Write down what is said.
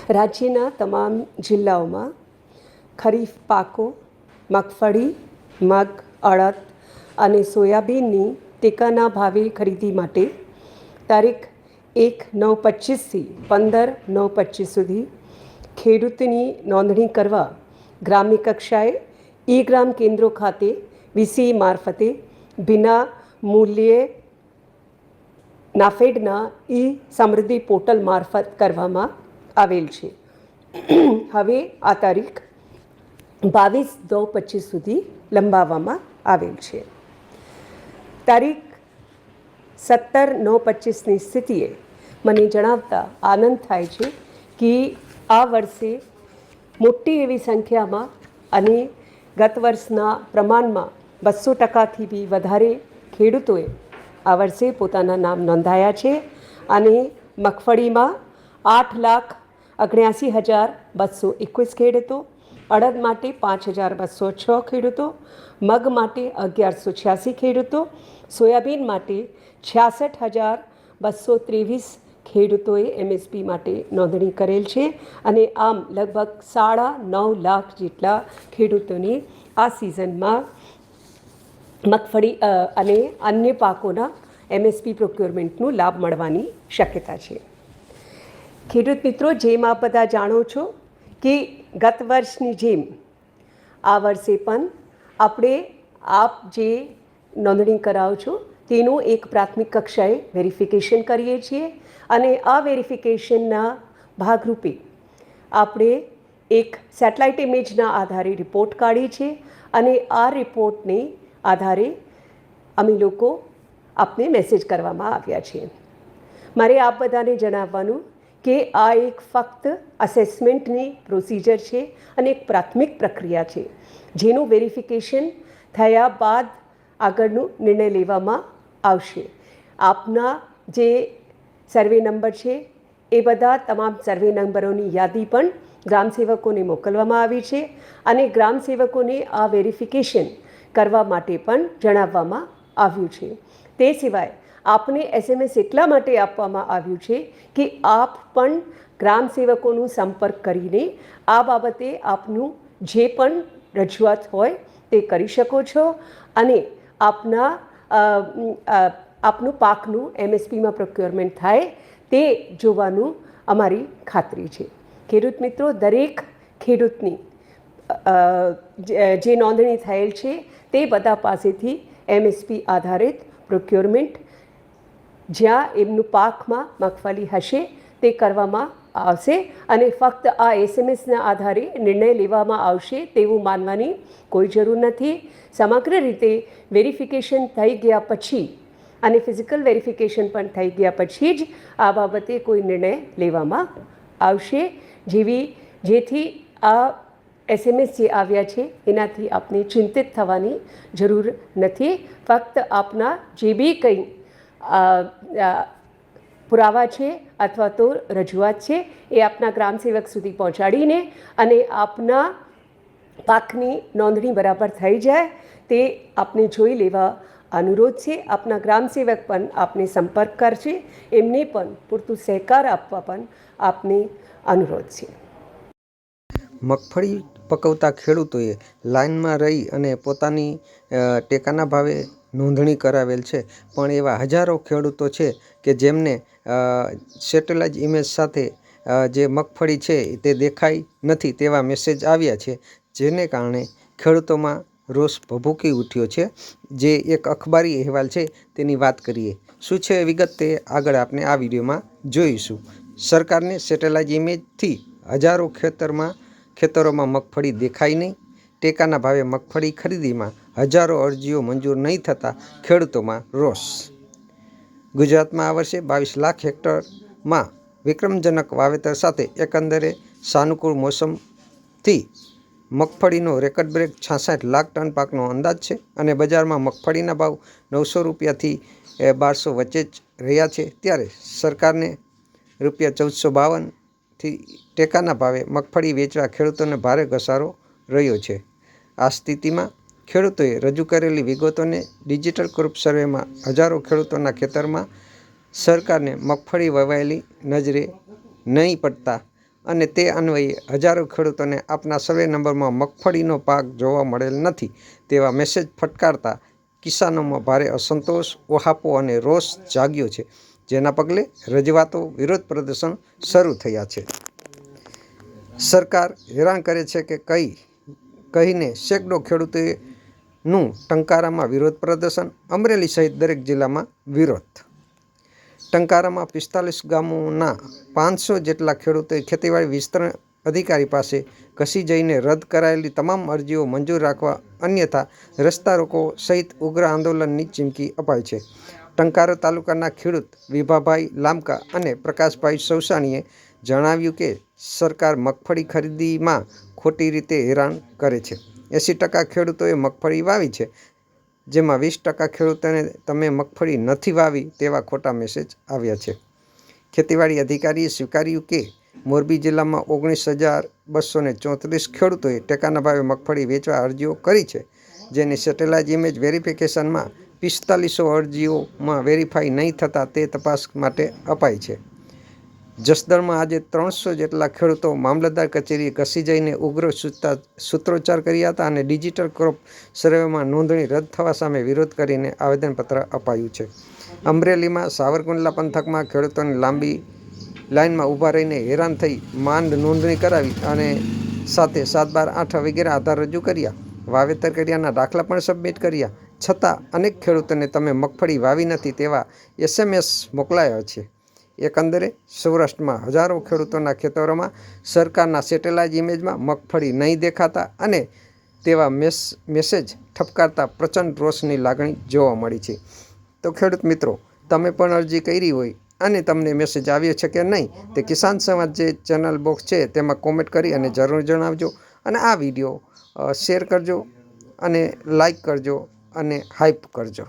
રાજ્યના તમામ જિલ્લાઓમાં ખરીફ પાકો મગફળી, મગ, અડદ અને સોયાબીનની ટેકાના ભાવે ખરીદી માટે તારીખ 1/9/25થી 15/9/25 સુધી ખેડૂતની નોંધણી કરવા ગ્રામ્ય કક્ષાએ ગ્રામ કેન્દ્રો ખાતે વીસી મારફતે વિના મૂલ્યે નાફેડના સમૃદ્ધિ પોર્ટલ મારફત કરવામાં આવેલ છે. હવે આ તારીખ 22/9/25 સુધી લંબાવવામાં આવેલ છે. તારીખ 17/9/25ની સ્થિતિએ મને જણાવતા આનંદ થાય છે કે આ વર્ષે મોટી એવી સંખ્યામાં અને ગત વર્ષના પ્રમાણમાં 200%થી બી વધારે ખેડૂતોએ આ વર્ષે પોતાના નામ નોંધાયા છે. અને મગફળીમાં 8,79,221 ખેડૂતો, અડદ માટે 5,206 ખેડૂતો, મગ માટે 1,186 ખેડૂતો, સોયાબીન માટે 66,223 ખેડૂતોએ MSP માટે નોંધણી કરેલ છે. અને આમ લગભગ 9.5 લાખ જેટલા ખેડૂતોની આ સિઝનમાં મગફળી અને અન્ય પાકોના MSP પ્રોક્યોરમેન્ટનો લાભ મળવાની શક્યતા છે. ખેડૂત મિત્રો, જેમ આપ બધા જાણો છો કે ગત વર્ષની જેમ આ વર્ષે પણ આપણે આપ જે નોંધણી કરાવો છો તેનું એક પ્રાથમિક કક્ષાએ વેરિફિકેશન કરીએ છીએ. અને આ વેરિફિકેશનના ભાગરૂપે આપણે એક સેટેલાઇટ ઇમેજના આધારે રિપોર્ટ કાઢી છે. અને આ રિપોર્ટને આધારે અમે લોકો આપને મેસેજ કરવામાં આવ્યા છે. મારે આપ બધાને જણાવવાનું કે આ એક ફક્ત અસેસમેન્ટની પ્રોસિજર છે અને એક પ્રાથમિક પ્રક્રિયા છે, જેનું વેરિફિકેશન થયા બાદ આગળનો નિર્ણય લેવામાં આવશે. આપના જે સર્વે નંબર છે એ બધા તમામ સર્વે નંબરોની યાદી પણ ગ્રામસેવકોને મોકલવામાં આવી છે. અને ગ્રામસેવકોને આ વેરિફિકેશન કરવા માટે પણ જણાવવામાં આવ્યું છે. તે સિવાય આપને SMS એટલા માટે આપવામાં આવ્યું છે કે આપ પણ ગ્રામસેવકોનો સંપર્ક કરીને આ બાબતે આપનું જે પણ રજૂઆત હોય તે કરી શકો છો. અને આપનું પાકનું MSPમાં પ્રોક્યોરમેન્ટ થાય તે જોવાનું અમારી ખાતરી છે. ખેડૂત મિત્રો, દરેક ખેડૂતની જે નોંધણી થયેલ છે તે બધા પાસેથી MSP આધારિત પ્રોક્યોરમેન્ટ જ્યાં એમનું પાકમાં મગફળી હશે તે કરવામાં આવશે. અને ફક્ત આ SMSના આધારે નિર્ણય લેવામાં આવશે તેવું માનવાની કોઈ જરૂર નથી. સમગ્ર રીતે વેરિફિકેશન થઈ ગયા પછી અને ફિઝિકલ વેરિફિકેશન પણ થઈ ગયા પછી જ આ બાબતે કોઈ નિર્ણય લેવામાં આવશે. જેથી આ SMS જે આવ્યા છે એનાથી આપને ચિંતિત થવાની જરૂર નથી. ફક્ત આપના જે બી કંઈ પુરાવા છે અથવા તો રજૂઆત છે એ આપના ગ્રામસેવક સુધી પહોંચાડીને અને આપના પાકની નોંધણી બરાબર થઈ જાય તે આપને જોઈ લેવા અનુરોધ છે. આપના ગ્રામસેવક પણ આપને સંપર્ક કરશે, એમને પણ પૂરતું સહકાર આપવા પણ આપને અનુરોધ છે. મગફળી પકવતા ખેડૂતોએ લાઇનમાં રહી અને પોતાની ટેકાના ભાવે નોંધણી કરાવેલ છે, પણ એવા હજારો ખેડૂતો છે કે જેમને સેટેલાઇટ ઇમેજ સાથે જે મગફળી છે તે દેખાઈ નથી તેવા મેસેજ આવ્યા છે, જેને કારણે ખેડૂતોમાં રોષ ભભૂકી ઉઠ્યો છે. જે એક અખબારી અહેવાલ છે તેની વાત કરીએ. શું છે વિગત તે આગળ આપણે આ વિડીયોમાં જોઈશું. સરકારને સેટેલાઇટ ઇમેજથી હજારો ખેતરોમાં મગફળી દેખાઈ નહીં. ટેકાના ભાવે મગફળી ખરીદીમાં હજારો અરજીઓ મંજૂર નહીં થતાં ખેડૂતોમાં રોષ. ગુજરાતમાં આ વર્ષે 22 લાખ હેક્ટરમાં વિક્રમજનક વાવેતર સાથે એકંદરે સાનુકૂળ મોસમથી મગફળીનો રેકર્ડ બ્રેક 66 લાખ ટન પાકનો અંદાજ છે. અને બજારમાં મગફળીના ભાવ 900 રૂપિયાથી 1200 વચ્ચે જ રહ્યા છે. ત્યારે સરકારને ₹1452થી ટેકાના ભાવે મગફળી વેચવા ખેડૂતોને ભારે ઘસારો રહ્યો છે. આ સ્થિતિમાં ખેડૂતોએ રજૂ કરેલી વિગતોને ડિજિટલ ક્રોપ સર્વેમાં હજારો ખેડૂતોના ખેતરમાં સરકારને મગફળી વવાયેલી નજરે નહીં પડતા અને તે અન્વયે હજારો ખેડૂતોને આપના સર્વે નંબરમાં મગફળીનો પાક જોવા મળેલ નથી તેવા મેસેજ ફટકારતા કિસાનોમાં ભારે અસંતોષ, ઓહાપો અને રોષ જાગ્યો છે, જેના પગલે રજૂઆતો, વિરોધ પ્રદર્શન શરૂ થયા છે. સરકાર હેરાન કરે છે કે કહીને સેંકડો ખેડૂતોનું ટંકારામાં વિરોધ પ્રદર્શન, અમરેલી સહિત દરેક જિલ્લામાં વિરોધ. ટંકારામાં 45 ગામોના 500 જેટલા ખેડૂતોએ ખેતીવાડી વિસ્તરણ અધિકારી પાસે ઘસી જઈને રદ કરાયેલી તમામ અરજીઓ મંજૂર રાખવા, અન્યથા રસ્તા રોકો સહિત ઉગ્ર આંદોલનની ચીમકી અપાઈ છે. ટંકારા તાલુકાના ખેડૂત વિભાભાઈ લામકા અને પ્રકાશભાઈ સૌસાણીએ જણાવ્યું કે સરકાર મગફળી ખરીદીમાં ખોટી રીતે હેરાન કરે છે. 80% ખેડૂતોએ મગફળી વાવી છે, જેમાં 20% ખેડૂતોને તમે મગફળી નથી વાવી તેવા ખોટા મેસેજ આવ્યા છે. ખેતીવાડી અધિકારીએ સ્વીકાર્યું કે મોરબી જિલ્લામાં 19,234 ખેડૂતોએ ટેકાના ભાવે મગફળી વેચવા અરજીઓ કરી છે, જેની સેટેલાઇટ ઇમેજ વેરિફિકેશનમાં 4500 અરજીઓમાં વેરીફાઈ નહીં થતાં તે તપાસ માટે અપાઈ છે. જસદણમાં આજે 300 જેટલા ખેડૂતો મામલતદાર કચેરીએ ઘસી જઈને ઉગ્ર સૂત્રોચ્ચાર કર્યા હતા અને ડિજિટલ ક્રોપ સર્વેમાં નોંધણી રદ થવા સામે વિરોધ કરીને આવેદનપત્ર અપાયું છે. અમરેલીમાં સાવરકુંડલા પંથકમાં ખેડૂતોને લાંબી લાઇનમાં ઊભા રહીને હેરાન થઈ માંડ નોંધણી કરાવી અને સાથે 7/12/8 વગેરે આધાર રજૂ કર્યા, વાવેતર કર્યાના દાખલા પણ સબમિટ કર્યા, છતાં અનેક ખેડૂતોને તમે મગફળી વાવી નથી તેવા SMS મોકલાયા છે. એકંદરે સૌરાષ્ટ્રમાં હજારો ખેડૂતોના ખેતરોમાં સરકારના સેટેલાઇટ ઇમેજમાં મગફળી નહીં દેખાતા અને તેવા મેસેજ ઠપકારતા પ્રચંડ રોષની લાગણી જોવા મળી છે. તો ખેડૂત મિત્રો, તમે પણ અરજી કરી હોય અને તમને મેસેજ આવ્યો છે કે નહીં તે કિસાન સંવાદ જે ચેનલ બોક્સ છે તેમાં કોમેન્ટ કરી અને જરૂર જણાવજો અને આ વિડીયો શેર કરજો અને લાઈક કરજો અને હાઈપ કરજો.